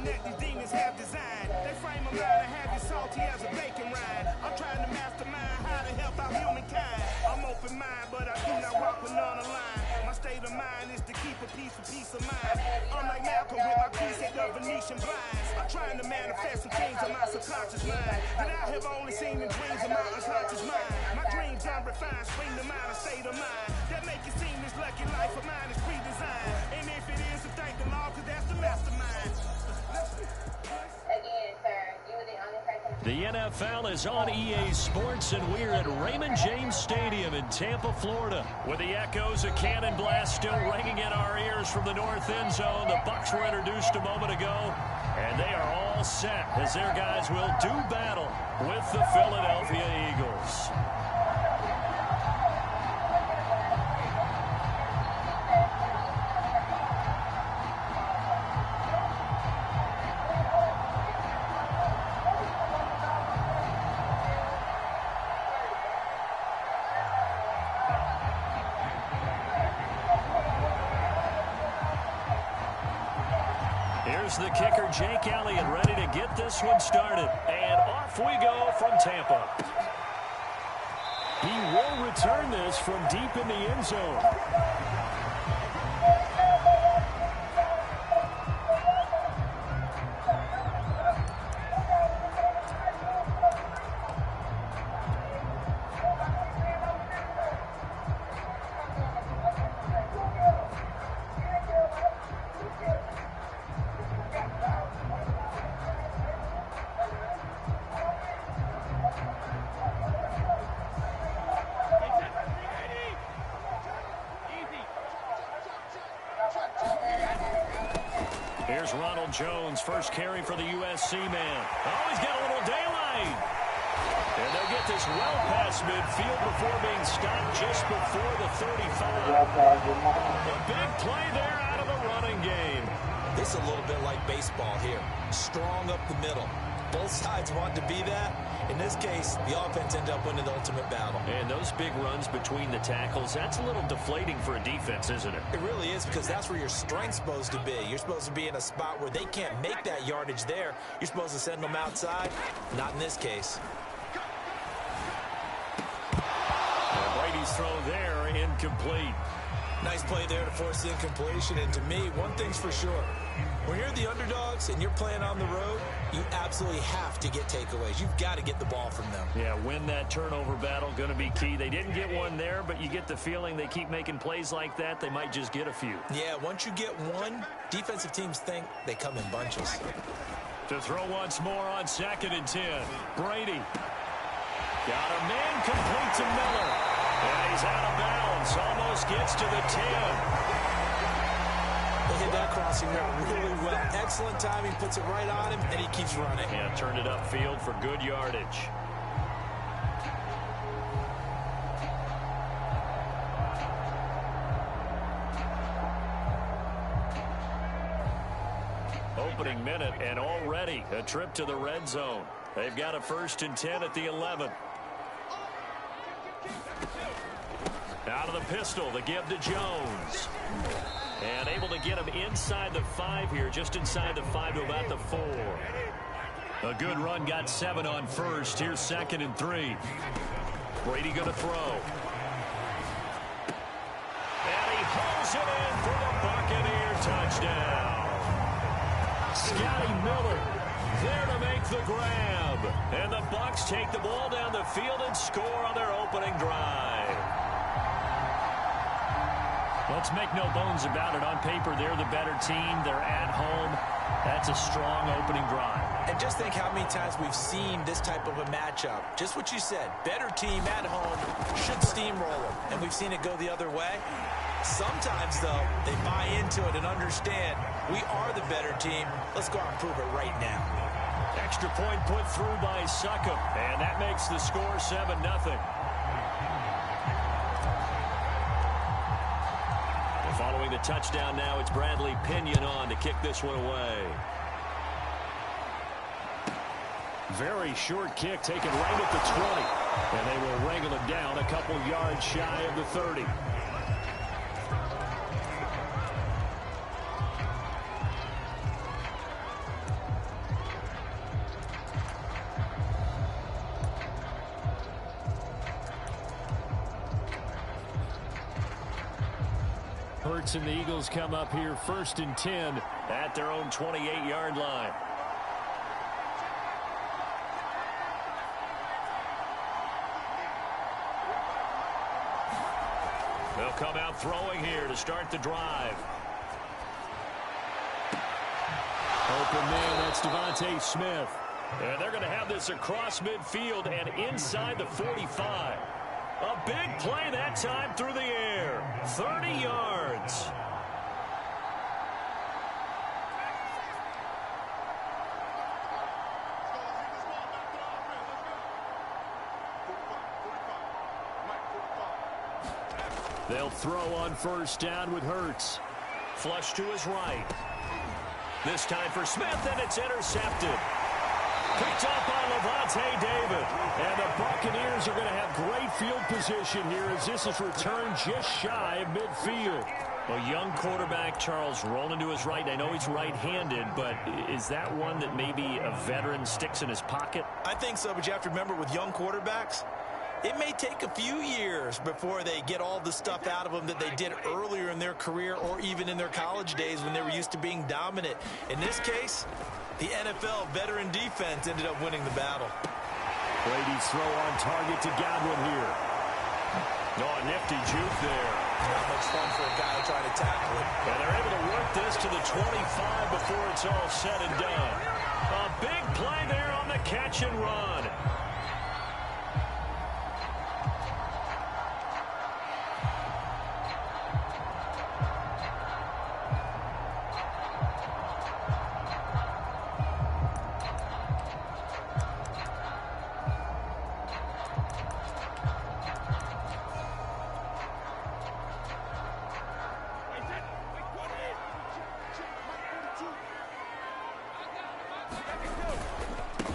something that these demons have designed. They frame a mind and have you salty as a bacon rind. I'm trying to mastermind how to help out humankind. I'm open mind, but I do not walk with none aligned. My state of mind is to keep a peace of mind. I'm like Malcolm with my preset of Venetian blinds. I'm trying to manifest some things in my subconscious mind that I have only seen in dreams of my unconscious mind. My dreams unrefined, spring to mind, a state of mind that make it seem this lucky life of mine is pre-designed. And if it is, then thank the Lord, cause that's the mastermind. Again, sir, you were the only person. The NFL is on EA Sports, and we're at Raymond James Stadium in Tampa, Florida, with the echoes of cannon blast still ringing in our ears from the north end zone. The Bucs were introduced a moment ago, and they are all set as their guys will do battle with the Philadelphia Eagles. Here's the kicker, Jake Elliott, ready to get this one started. And off we go from Tampa. He will return this from deep in the end zone. Here's Ronald Jones, first carry for the USC man. Oh, he's got a little daylight. And they'll get this well past midfield before being stopped just before the 35. A big play there out of the running game. This is a little bit like baseball here. Strong up the middle. Both sides want to be that. In this case, the offense ended up winning the ultimate battle. And those big runs between the tackles, that's a little deflating for a defense, isn't it? It really is, because that's where your strength's supposed to be. You're supposed to be in a spot where they can't make that yardage there. You're supposed to send them outside. Not in this case. And Brady's throw there, incomplete. Nice play there to force the incompletion. And to me, one thing's for sure. When you're the underdogs and you're playing on the road, you absolutely have to get takeaways. You've got to get the ball from them. Yeah, win that turnover battle, going to be key. They didn't get one there, but you get the feeling they keep making plays like that, they might just get a few. Yeah, once you get one, defensive teams think they come in bunches. To throw once more on 2nd and 10. Brady. Got a man complete to Miller. And he's out of bounds. Almost gets to the 10. They hit that crossing route really well. Excellent timing, puts it right on him, and he keeps running. Yeah, turned it upfield for good yardage. Opening minute, and already a trip to the red zone. They've got a 1st and 10 at the 11. Out of the pistol, the give to Jones. And able to get him inside the 5 here, just inside the 5 to about the 4. A good run, got 7 on 1st. Here's 2nd and 3. Brady going to throw. And he hauls it in for the Buccaneer touchdown. Scotty Miller there to make the grab. And the Bucs take the ball down the field and score on their opening drive. Let's make no bones about it. On paper, they're the better team. They're at home. That's a strong opening drive. And just think how many times we've seen this type of a matchup. Just what you said. Better team at home should steamroll them. And we've seen it go the other way. Sometimes, though, they buy into it and understand we are the better team. Let's go out and prove it right now. Extra point put through by Succop. And that makes the score 7-0. Following the touchdown now, it's Bradley Pinion on to kick this one away. Very short kick taken right at the 20. And they will wrangle him down a couple yards shy of the 30. Hurts and the Eagles come up here 1st and 10 at their own 28-yard line. They'll come out throwing here to start the drive. Open man, that's Devontae Smith. And they're going to have this across midfield and inside the 45. A big play that time through the air. 30 yards. They'll throw on 1st down with Hurts. Flush to his right. This time for Smith, and it's intercepted. Picked up by Levante David. And the Buccaneers are going to have great field position here as this is returned just shy of midfield. A young quarterback, Charles, rolling to his right. I know he's right-handed, but is that one that maybe a veteran sticks in his pocket? I think so, but you have to remember with young quarterbacks, it may take a few years before they get all the stuff out of them that they did earlier in their career or even in their college days when they were used to being dominant. In this case, the NFL veteran defense ended up winning the battle. Brady's throw on target to Godwin here. Oh, nifty juke there. Not much fun for a guy trying to tackle it. And they're able to work this to the 25 before it's all said and done. A big play there on the catch and run.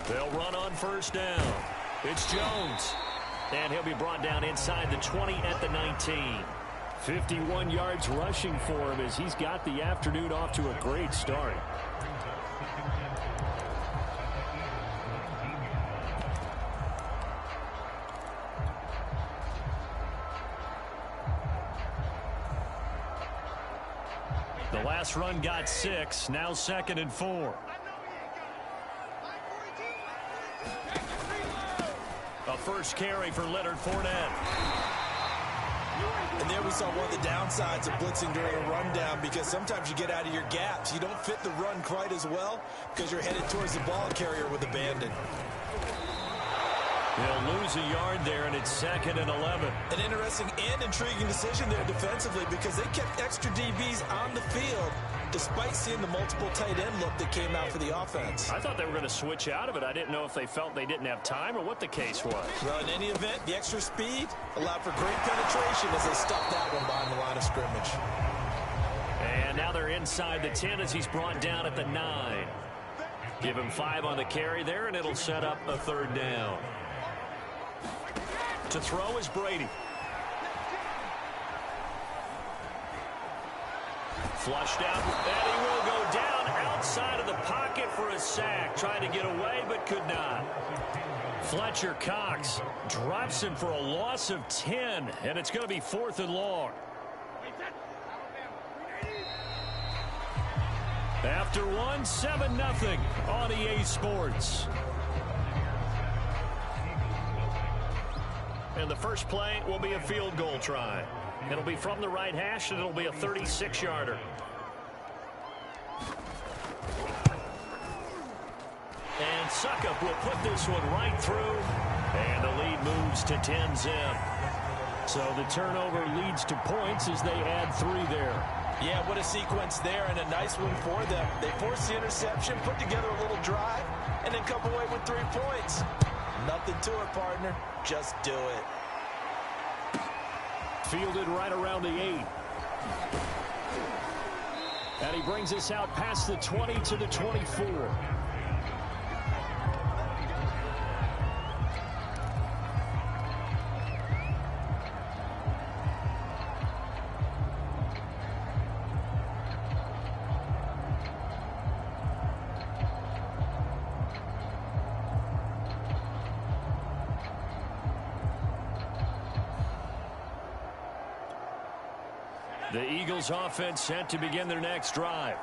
They'll run on 1st down. It's Jones. And he'll be brought down inside the 20 at the 19. 51 yards rushing for him as he's got the afternoon off to a great start. The last run got 6. Now 2nd and 4. A first carry for Leonard Fournette. And there we saw one of the downsides of blitzing during a rundown, because sometimes you get out of your gaps. You don't fit the run quite as well because you're headed towards the ball carrier with abandon. They'll lose a yard there, and it's 2nd and 11. An interesting and intriguing decision there defensively, because they kept extra DBs on the field despite seeing the multiple tight end look that came out for the offense. I thought they were going to switch out of it. I didn't know if they felt they didn't have time or what the case was. Well, in any event, the extra speed allowed for great penetration as they stuffed that one behind the line of scrimmage. And now they're inside the 10 as he's brought down at the 9. Give him 5 on the carry there, and it'll set up a 3rd down. To throw is Brady. Flushed out, and he will go down outside of the pocket for a sack. Trying to get away, but could not. Fletcher Cox drops him for a loss of 10, and it's going to be 4th and long. After 1, 7-0 on EA Sports. And the first play will be a field goal try. It'll be from the right hash, and it'll be a 36-yarder. And Suckup will put this one right through, and the lead moves to 10-zip. So the turnover leads to points as they add 3 there. Yeah, what a sequence there, and a nice one for them. They forced the interception, put together a little drive, and then come away with 3 points. Nothing to it, partner. Just do it. Fielded right around the 8. And he brings us out past the 20 to the 24. The Eagles offense set to begin their next drive.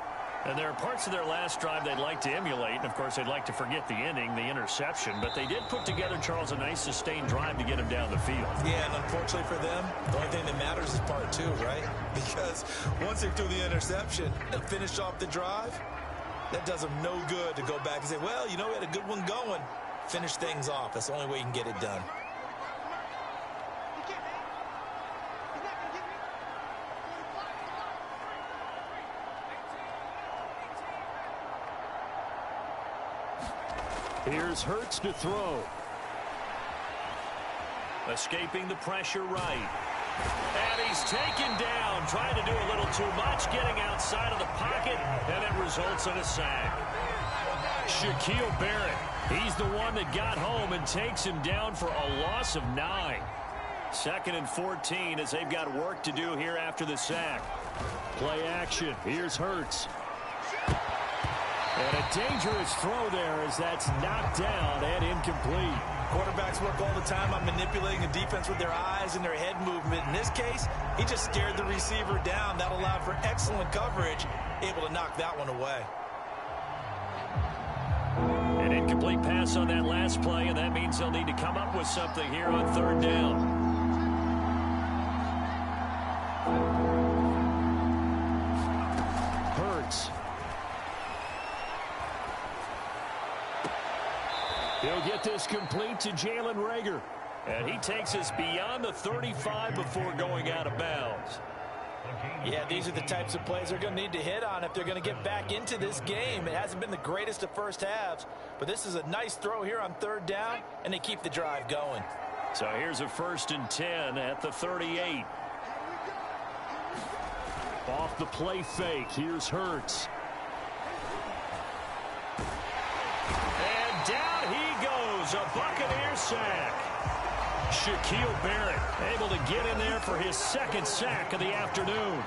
And there are parts of their last drive they'd like to emulate. And, of course, they'd like to forget the inning, the interception. But they did put together, Charles, a nice sustained drive to get him down the field. Yeah, and unfortunately for them, the only thing that matters is part two, right? Because once they threw the interception and finished off the drive, that does them no good to go back and say, well, you know, we had a good one going. Finish things off. That's the only way you can get it done. Here's Hurts to throw. Escaping the pressure right. And he's taken down, trying to do a little too much, getting outside of the pocket, and it results in a sack. Shaquille Barrett, he's the one that got home and takes him down for a loss of 9. 2nd and 14 as they've got work to do here after the sack. Play action. Here's Hurts. And a dangerous throw there as that's knocked down and incomplete. Quarterbacks work all the time on manipulating the defense with their eyes and their head movement. In this case, he just stared the receiver down. That allowed for excellent coverage, able to knock that one away. An incomplete pass on that last play, and that means they'll need to come up with something here on 3rd down. Hurts. He'll get this complete to Jalen Reagor. And he takes us beyond the 35 before going out of bounds. Yeah, these are the types of plays they're going to need to hit on if they're going to get back into this game. It hasn't been the greatest of first halves, but this is a nice throw here on 3rd down, and they keep the drive going. So here's a 1st and 10 at the 38. Off the play fake, here's Hurts. And down he goes, a Buccaneer sack. Shaquille Barrett able to get in there for his 2nd sack of the afternoon.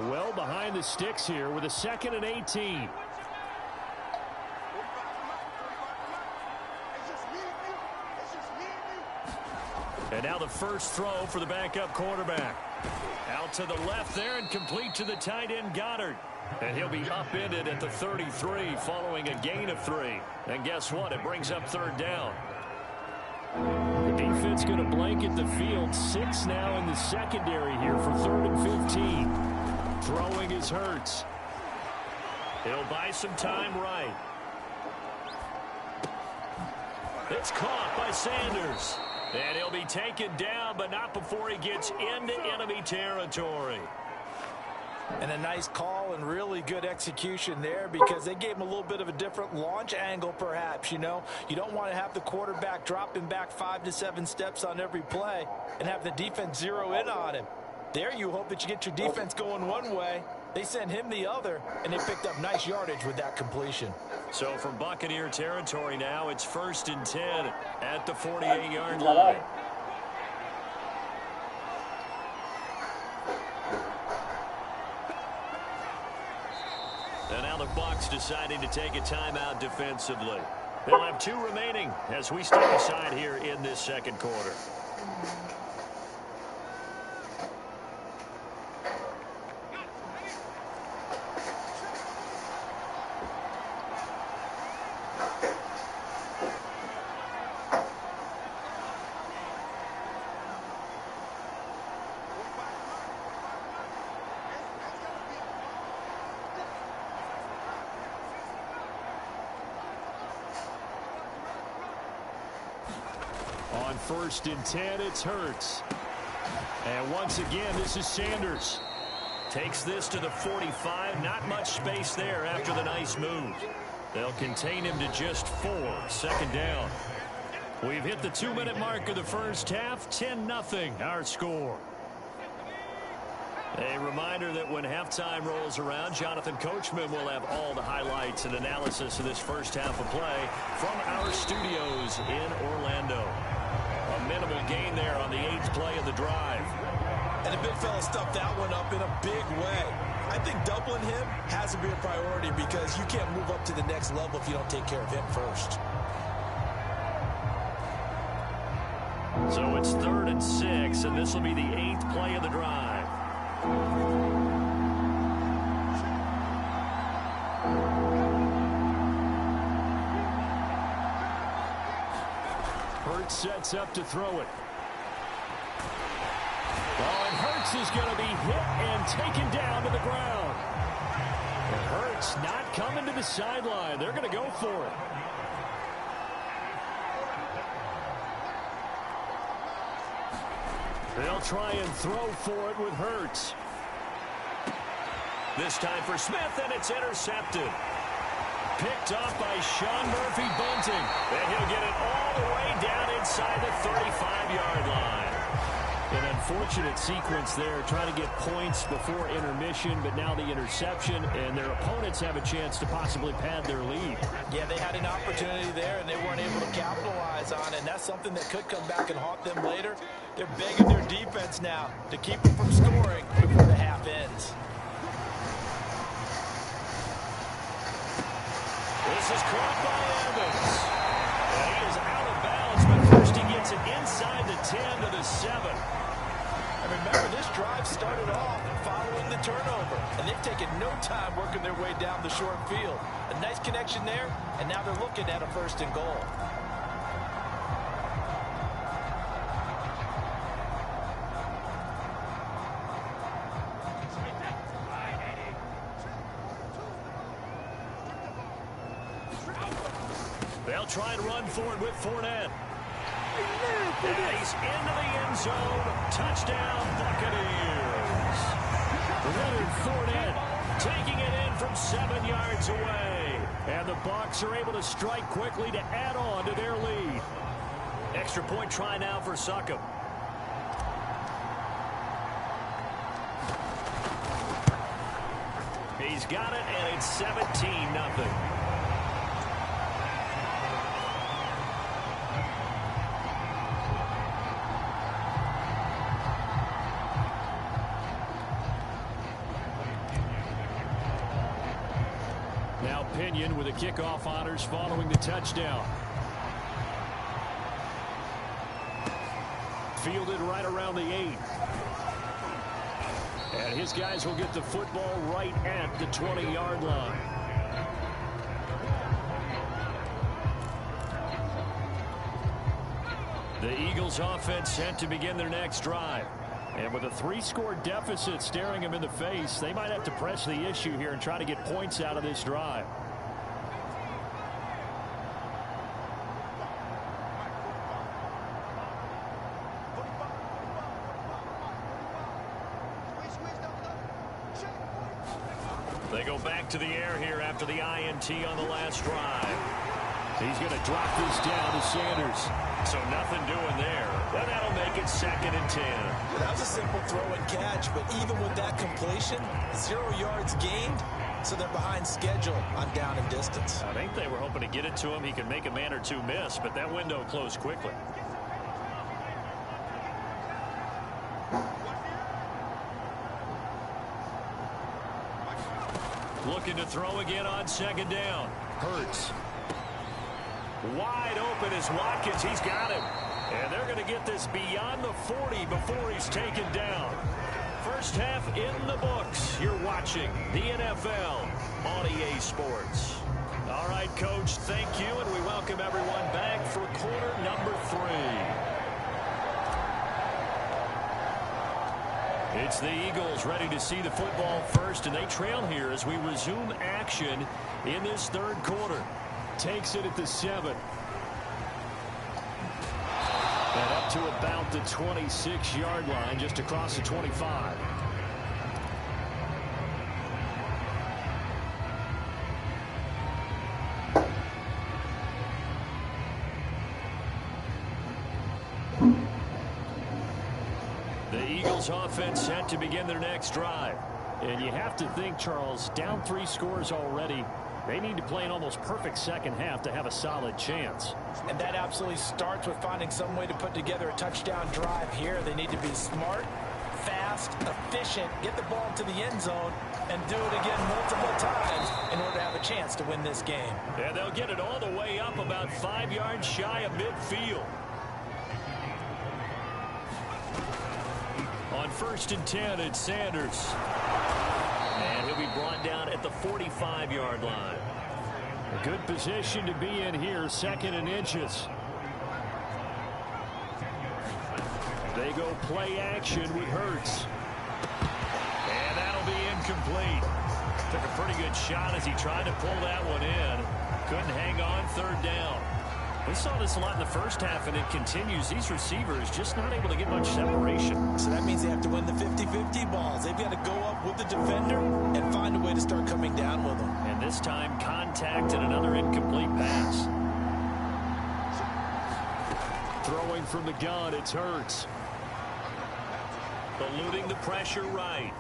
Well behind the sticks here with a 2nd and 18. And now the first throw for the backup quarterback. Out to the left there and complete to the tight end Goddard. And he'll be upended at the 33 following a gain of 3. And guess what? It brings up 3rd down. The defense going to blanket the field. 6 now in the secondary here for 3rd and 15. Throwing is Hurts. He'll buy some time right. It's caught by Sanders. And he'll be taken down, but not before he gets into enemy territory. And a nice call and really good execution there because they gave him a little bit of a different launch angle perhaps, you know. You don't want to have the quarterback dropping back 5 to 7 steps on every play and have the defense zero in on him. There you hope that you get your defense going one way. They sent him the other, and they picked up nice yardage with that completion. So from Buccaneer territory now, it's 1st and 10 at the 48-yard line. And now the Bucs deciding to take a timeout defensively. They'll have 2 remaining as we step aside here in this 2nd quarter. On 1st and 10, it's Hurts. And once again, this is Sanders. Takes this to the 45. Not much space there after the nice move. They'll contain him to just 4. 2nd down. We've hit the 2-minute mark of the first half. 10-0 our score. A reminder that when halftime rolls around, Jonathan Coachman will have all the highlights and analysis of this first half of play from our studios in Orlando. A minimal gain there on the 8th play of the drive. And the big fella stuffed that one up in a big way. I think doubling him has to be a priority because you can't move up to the next level if you don't take care of him first. So it's 3rd and 6, and this will be the 8th play of the drive. Hurts sets up to throw it. Oh, and Hurts is going to be hit and taken down to the ground. And Hurts not coming to the sideline. They're going to go for it. They'll try and throw for it with Hurts. This time for Smith, and it's intercepted. Picked off by Sean Murphy-Bunting. And he'll get it all the way down inside the 35-yard line. An unfortunate sequence there, trying to get points before intermission, but now the interception, and their opponents have a chance to possibly pad their lead. Yeah, they had an opportunity there, and they weren't able to capitalize on it, and that's something that could come back and haunt them later. They're begging their defense now to keep them from scoring before the half ends. This is caught by Evans. And he is out of bounds, but first he gets it inside the 10 to the 7. And remember, this drive started off following the turnover, and they've taken no time working their way down the short field. A nice connection there, and now they're looking at a 1st and goal. They'll try and run for it with Fournette. And he's into the end zone. Touchdown, Buccaneers. Leonard Fournette taking it in from 7 yards away. And the Bucs are able to strike quickly to add on to their lead. Extra point try now for Succop. He's got it, and it's 17-0. Now Pinion with the kickoff honors following the touchdown. Fielded right around the 8. And his guys will get the football right at the 20-yard line. The Eagles offense set to begin their next drive. And with a 3-score deficit staring them in the face, they might have to press the issue here and try to get points out of this drive. They go back to the air here after the INT on the last drive. He's going to drop this down to Sanders. So nothing doing there. But that'll make it 2nd and 10. That was a simple throw and catch, but even with that completion, 0 yards gained, so they're behind schedule on down and distance. I think they were hoping to get it to him. He could make a man or two miss, but that window closed quickly. Looking to throw again on 2nd down. Hurts. Wide open is Watkins. He's got him. And they're going to get this beyond the 40 before he's taken down. First half in the books. You're watching the NFL on EA Sports. All right, Coach, thank you, and we welcome everyone back for quarter number 3. It's the Eagles ready to see the football first, and they trail here as we resume action in this 3rd quarter. Takes it at the 7. And up to about the 26-yard line, just across the 25. The Eagles offense set to begin their next drive. And you have to think, Charles, down 3 scores already. They need to play an almost perfect second half to have a solid chance. And that absolutely starts with finding some way to put together a touchdown drive here. They need to be smart, fast, fast, efficient, get the ball to the end zone, and do it again multiple times in order to have a chance to win this game. And they'll get it all the way up about 5 yards shy of midfield. On 1st and 10, it's Sanders. And he'll be brought down at the 45-yard line. A good position to be in here, 2nd and inches. They go play action with Hurts. And that'll be incomplete. Took a pretty good shot as he tried to pull that one in. Couldn't hang on, 3rd down. We saw this a lot in the first half, and it continues. These receivers just not able to get much separation. So that means they have to win the 50-50 balls. They've got to go up with the defender and find a way to start coming down with them. And this time, contact and another incomplete pass. Throwing from the gun, it's Hurts. Eluding the pressure right.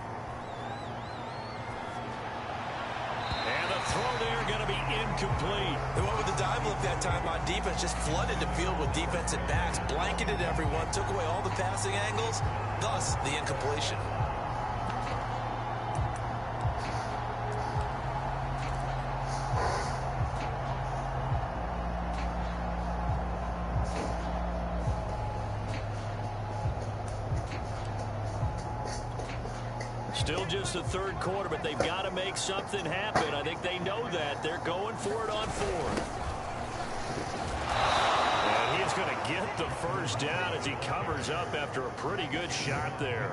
And the throw there going to be incomplete. They went with the dive look that time on defense, just flooded the field with defensive backs, blanketed everyone, took away all the passing angles, thus the incompletion. Still just the 3rd quarter, but they've got to make something happen. I think they know that. They're going for it on 4th. And he's going to get the 1st down as he covers up after a pretty good shot there.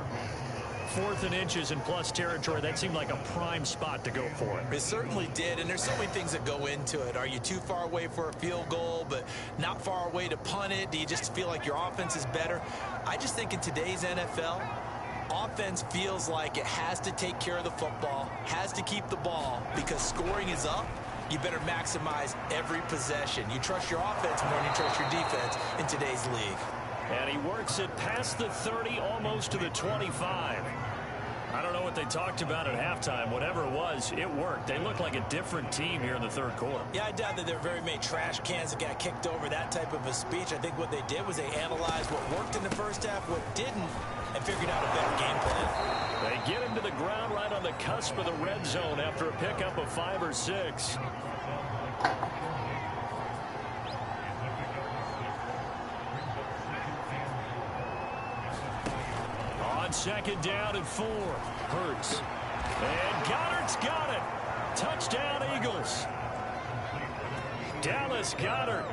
4th and inches in plus territory. That seemed like a prime spot to go for it. It certainly did, and there's so many things that go into it. Are you too far away for a field goal, but not far away to punt it? Do you just feel like your offense is better? I just think in today's NFL, offense feels like it has to take care of the football, has to keep the ball, because scoring is up. You better maximize every possession. You trust your offense more than you trust your defense in today's league. And he works it past the 30, almost to the 25. I don't know what they talked about at halftime. Whatever it was, it worked. They look like a different team here in the 3rd quarter. Yeah, I doubt that there are very many trash cans that got kicked over, that type of a speech. I think what they did was they analyzed what worked in the first half, what didn't, and figured out a better game plan. They get him to the ground right on the cusp of the red zone after a pickup of 5 or 6. On 2nd down and 4. Hurts. And Goddard's got it. Touchdown, Eagles. Dallas Goedert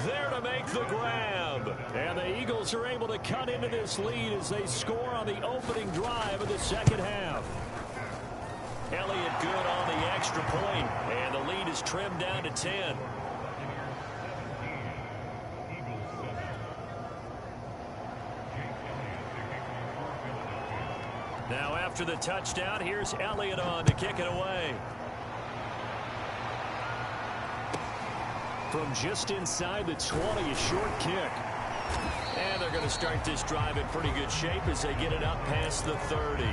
there to make the grab. And the Eagles are able to cut into this lead as they score on the opening drive of the 2nd half. Elliott good on the extra point, and the lead is trimmed down to 10. Now after the touchdown, here's Elliott on to kick it away. From just inside the 20, a short kick. And they're going to start this drive in pretty good shape as they get it up past the 30.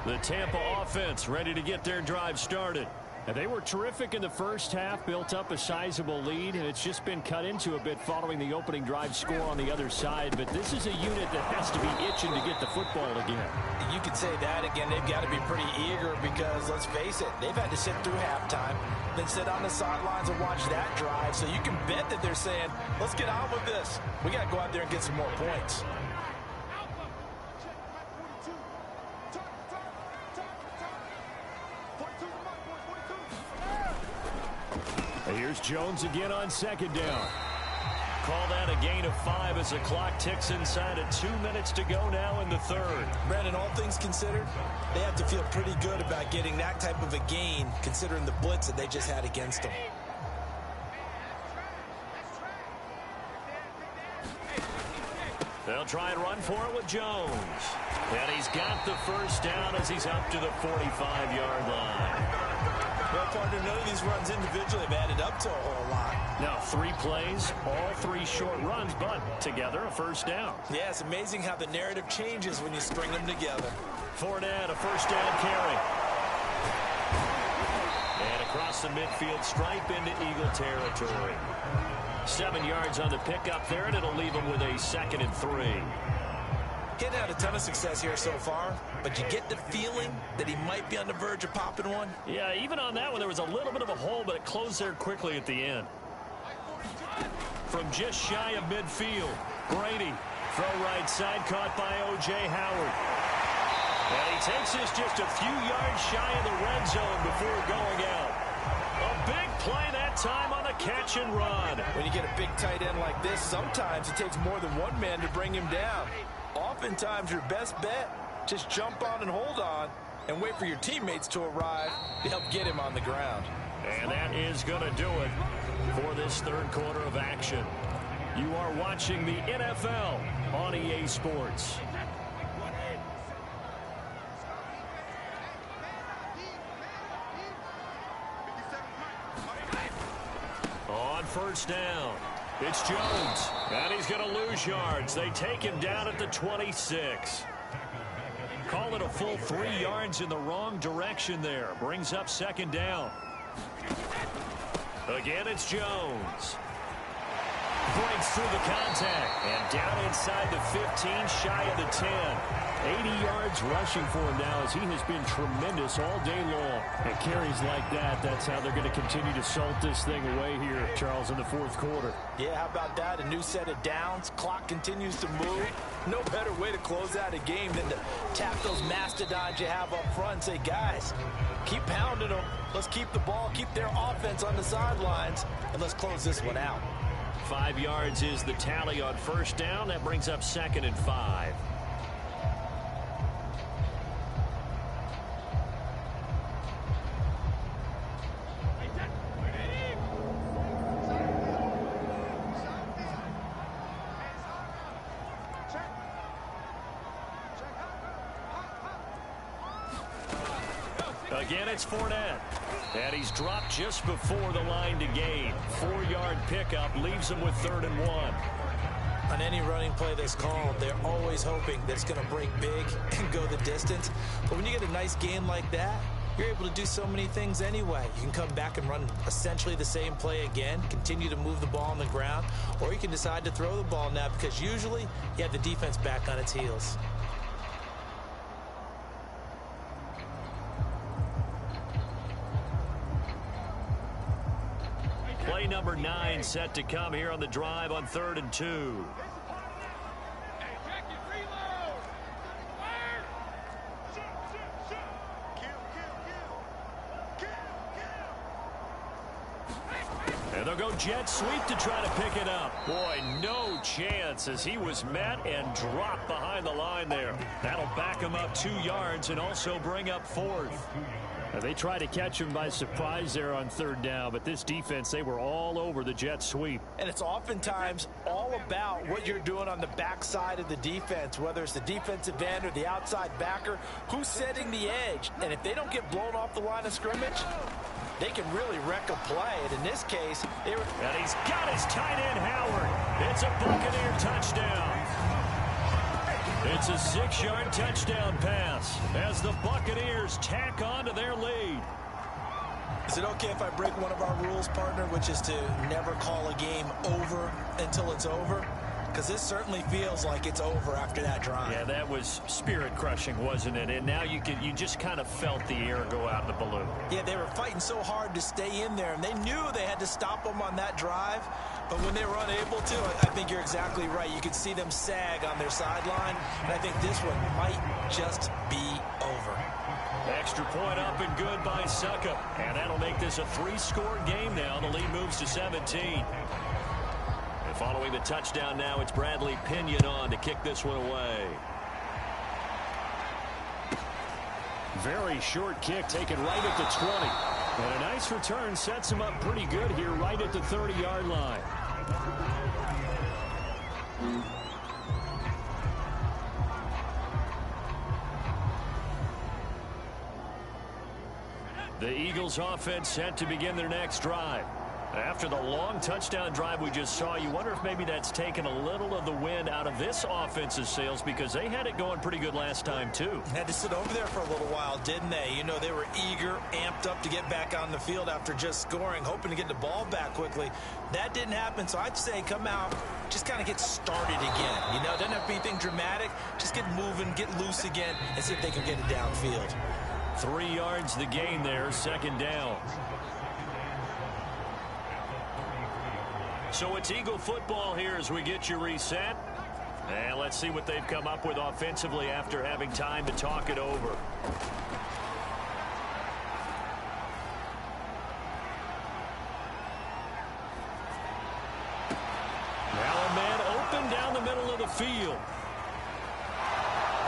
The Tampa offense ready to get their drive started. And they were terrific in the first half, built up a sizable lead, and it's just been cut into a bit following the opening drive score on the other side. But this is a unit that has to be itching to get the football again. You could say that again. They've got to be pretty eager because, let's face it, they've had to sit through halftime, then sit on the sidelines and watch that drive. So you can bet that they're saying, let's get on with this. We got to go out there and get some more points. Here's Jones again on 2nd down. Call that a gain of 5 as the clock ticks inside of 2 minutes to go now in the 3rd. Brandon, all things considered, they have to feel pretty good about getting that type of a gain considering the blitz that they just had against them. They'll try and run for it with Jones. And he's got the 1st down as he's up to the 45-yard line. Well, partner, none of these runs individually have added up to a whole lot. Now 3 plays, all 3 short runs, but together a first down. Yeah, it's amazing how the narrative changes when you string them together. Fournette, a first down carry. And across the midfield stripe into Eagle territory. 7 yards on the pickup there, and it'll leave him with a 2nd and 3. He hadn't had a ton of success here so far, but you get the feeling that he might be on the verge of popping one. Yeah, even on that one, there was a little bit of a hole, but it closed there quickly at the end. From just shy of midfield, Brady, throw right side, caught by O.J. Howard. And he takes this just a few yards shy of the red zone before going out. A big play that time on a catch and run. When you get a big tight end like this, sometimes it takes more than one man to bring him down. Oftentimes, your best bet, just jump on and hold on and wait for your teammates to arrive to help get him on the ground. And that is going to do it for this 3rd quarter of action. You are watching the NFL on EA Sports. On first down, it's Jones, and he's going to lose yards. They take him down at the 26. Call it a full 3 yards in the wrong direction there. Brings up 2nd down. Again, it's Jones. Breaks through the contact, and down inside the 15, shy of the 10. 80 yards rushing for him now as he has been tremendous all day long. And carries like that, that's how they're going to continue to salt this thing away here, Charles, in the 4th quarter. Yeah, how about that? A new set of downs. Clock continues to move. No better way to close out a game than to tap those mastodons you have up front and say, guys, keep pounding them. Let's keep the ball, keep their offense on the sidelines, and let's close this one out. 5 yards is the tally on first down. That brings up 2nd and 5. Again, it's Fournette. And he's dropped just before the line to gain. 4-yard pickup leaves him with 3rd and 1. On any running play that's called, they're always hoping that it's going to break big and go the distance. But when you get a nice game like that, you're able to do so many things anyway. You can come back and run essentially the same play again, continue to move the ball on the ground, or you can decide to throw the ball now because usually you have the defense back on its heels. Play number 9 set to come here on the drive on 3rd and 2. And they'll go jet sweep to try to pick it up. Boy, no chance as he was met and dropped behind the line there. That'll back him up 2 yards and also bring up 4th. Now, they tried to catch him by surprise there on 3rd down, but this defense, they were all over the jet sweep. And it's oftentimes all about what you're doing on the backside of the defense, whether it's the defensive end or the outside backer, who's setting the edge. And if they don't get blown off the line of scrimmage, they can really wreck a play. And in this case, they were... And he's got his tight end, Howard. It's a Buccaneer touchdown. It's a 6-yard touchdown pass as the Buccaneers tack on to their lead. Is it okay if I break one of our rules, partner, which is to never call a game over until it's over? Because this certainly feels like it's over after that drive. Yeah, that was spirit-crushing, wasn't it? And now you just kind of felt the air go out of the balloon. Yeah, they were fighting so hard to stay in there, and they knew they had to stop them on that drive. But when they were unable to, I think you're exactly right. You could see them sag on their sideline, and I think this one might just be over. Extra point up and good by Succop. And that'll make this a 3-score game now. The lead moves to 17. And following the touchdown now, it's Bradley Pinion on to kick this one away. Very short kick taken right at the 20. And a nice return sets him up pretty good here right at the 30-yard line. The Eagles offense set to begin their next drive. After the long touchdown drive we just saw, you wonder if maybe that's taken a little of the wind out of this offense's sails, because they had it going pretty good last time too. Had to sit over there for a little while, didn't they? You know, they were eager, amped up to get back on the field after just scoring, hoping to get the ball back quickly. That didn't happen, so I'd say come out, just kind of get started again. You know, it doesn't have to be anything dramatic. Just get moving, get loose again, and see if they can get it downfield. 3 yards the gain there, second down. So it's Eagle football here as we get you reset. And let's see what they've come up with offensively after having time to talk it over. Now a man open down the middle of the field.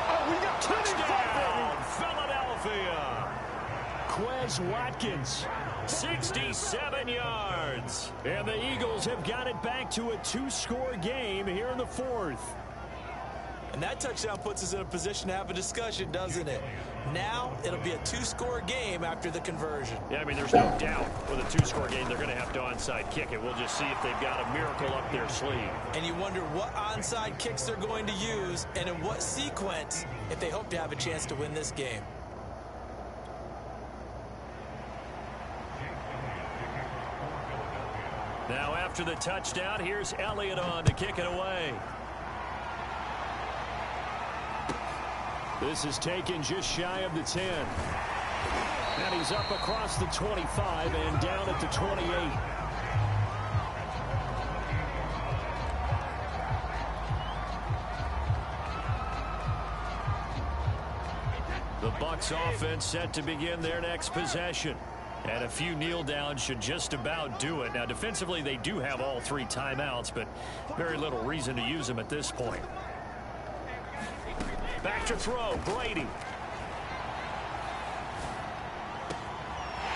Oh, we got touchdown, Philadelphia. Quez Watkins, 67 yards. And the Eagles have got it back to a 2-score game here in the fourth. And that touchdown puts us in a position to have a discussion, doesn't it? Now it'll be a 2-score game after the conversion. Yeah, I mean, there's no doubt with a 2-score game they're going to have to onside kick it. We'll just see if they've got a miracle up their sleeve. And you wonder what onside kicks they're going to use and in what sequence if they hope to have a chance to win this game. Now after the touchdown, here's Elliott on to kick it away. This is taken just shy of the 10. And he's up across the 25 and down at the 28. The Bucs offense set to begin their next possession. And a few kneel downs should just about do it. Now defensively they do have all 3 timeouts, but very little reason to use them at this point. Back to throw, Brady.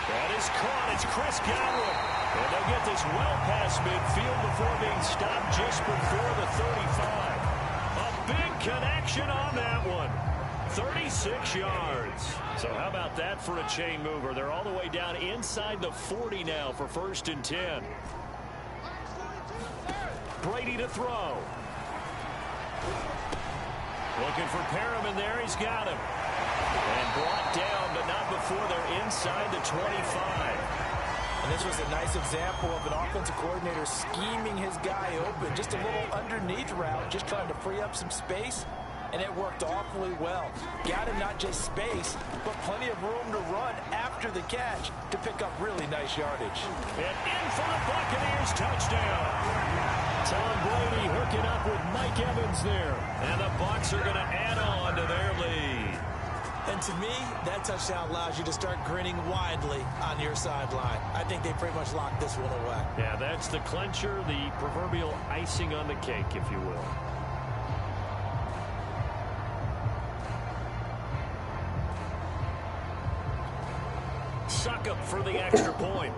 That is caught. It's Chris Godwin. And they'll get this well past midfield before being stopped just before the 35. A big connection on that one. 36 yards. So how about that for a chain mover? They're all the way down inside the 40 now for 1st and 10. Brady to throw. Looking for Perriman there. He's got him. And brought down, but not before they're inside the 25. And this was a nice example of an offensive coordinator scheming his guy open. Just a little underneath route, just trying to free up some space. And it worked awfully well. Got him not just space, but plenty of room to run after the catch to pick up really nice yardage. And in for the Buccaneers touchdown. Tom Brady hooking up with Mike Evans there. And the Bucs are going to add on to their lead. And to me, that touchdown allows you to start grinning widely on your sideline. I think they pretty much locked this one away. Yeah, that's the clincher, the proverbial icing on the cake, if you will. Succop for the extra point.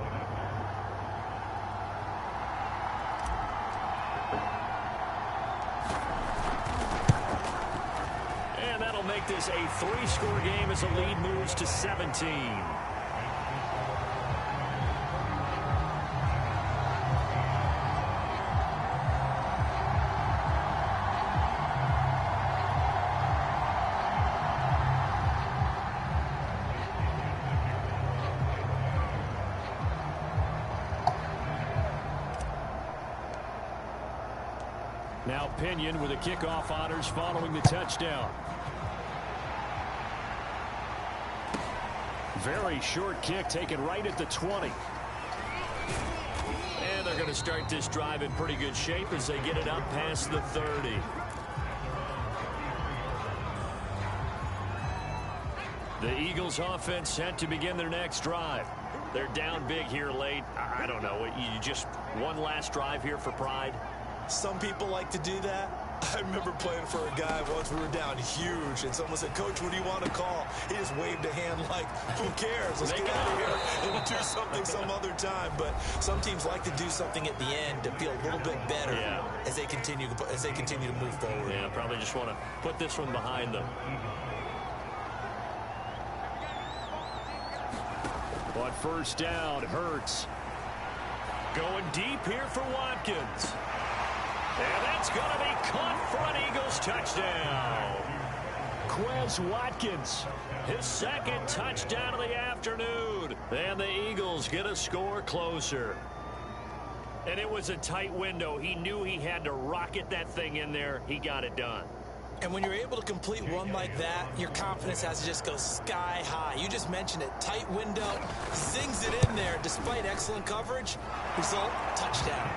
And that'll make this a 3-score game as the lead moves to 17. Now Pinion with the kickoff honors following the touchdown. Very short kick taken right at the 20. And they're going to start this drive in pretty good shape as they get it up past the 30. The Eagles offense set to begin their next drive. They're down big here late. I don't know. You just one last drive here for pride. Some people like to do that. I remember playing for a guy once. We were down huge, and someone said, "Coach, what do you want to call?" He just waved a hand like, "Who cares? Let's get out of here and do something some other time." But some teams like to do something at the end to feel a little bit better as they continue to move forward. Yeah, probably just want to put this one behind them. first down. Hurts going deep here for Watkins. And that's going to be caught for an Eagles touchdown. Quez Watkins, his second touchdown of the afternoon. And the Eagles get a score closer. And it was a tight window. He knew he had to rocket that thing in there. He got it done. And when you're able to complete one like that, your confidence has to just go sky high. You just mentioned it. Tight window, zings it in there despite excellent coverage. Result, touchdown.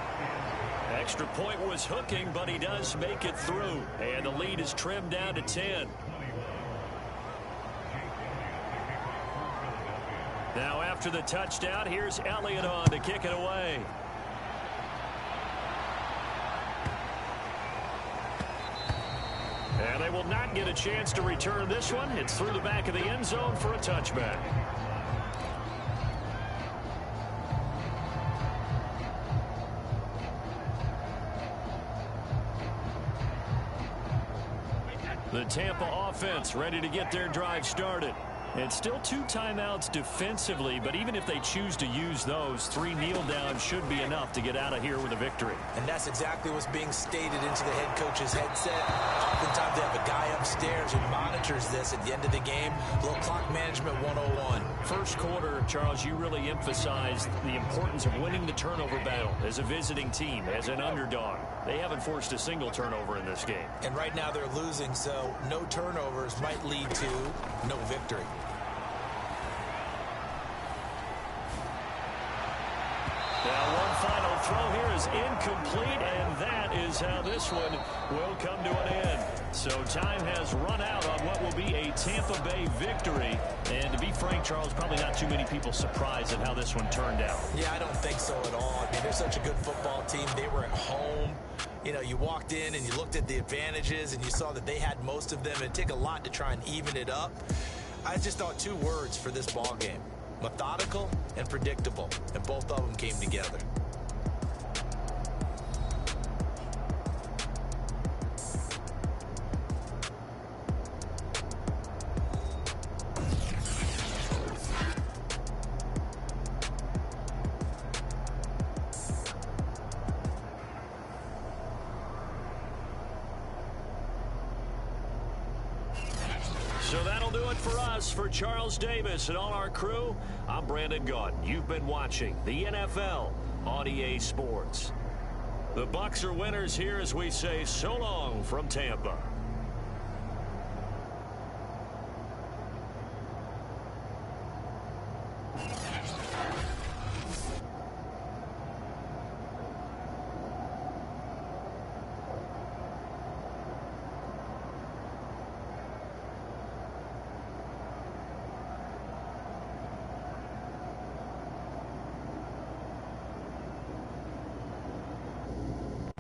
Extra point was hooking, but he does make it through. And the lead is trimmed down to 10. Now after the touchdown, here's Elliott on to kick it away. And they will not get a chance to return this one. It's through the back of the end zone for a touchback. The Tampa offense ready to get their drive started. It's still 2 timeouts defensively, but even if they choose to use those, 3 kneel downs should be enough to get out of here with a victory. And that's exactly what's being stated into the head coach's headset. Oftentimes they have a guy upstairs who monitors this at the end of the game. A little clock management 101. First quarter, Charles, you really emphasized the importance of winning the turnover battle as a visiting team, as an underdog. They haven't forced a single turnover in this game. And right now they're losing, so no turnovers might lead to no victory. Now one final throw here is incomplete, and that is how this one will come to an end. So time has run out on what will be a Tampa Bay victory. And to be frank, Charles, probably not too many people surprised at how this one turned out. Yeah, I don't think so at all. I mean, they're such a good football team. They were at home. You know, you walked in and you looked at the advantages and you saw that they had most of them. It'd take a lot to try and even it up. I just thought 2 words for this ball game: methodical and predictable, and both of them came together. So that'll do it for us. For Charles Davis and all our crew, I'm Brandon Gaudin. You've been watching the NFL on EA Sports. The Bucs are winners here as we say so long from Tampa.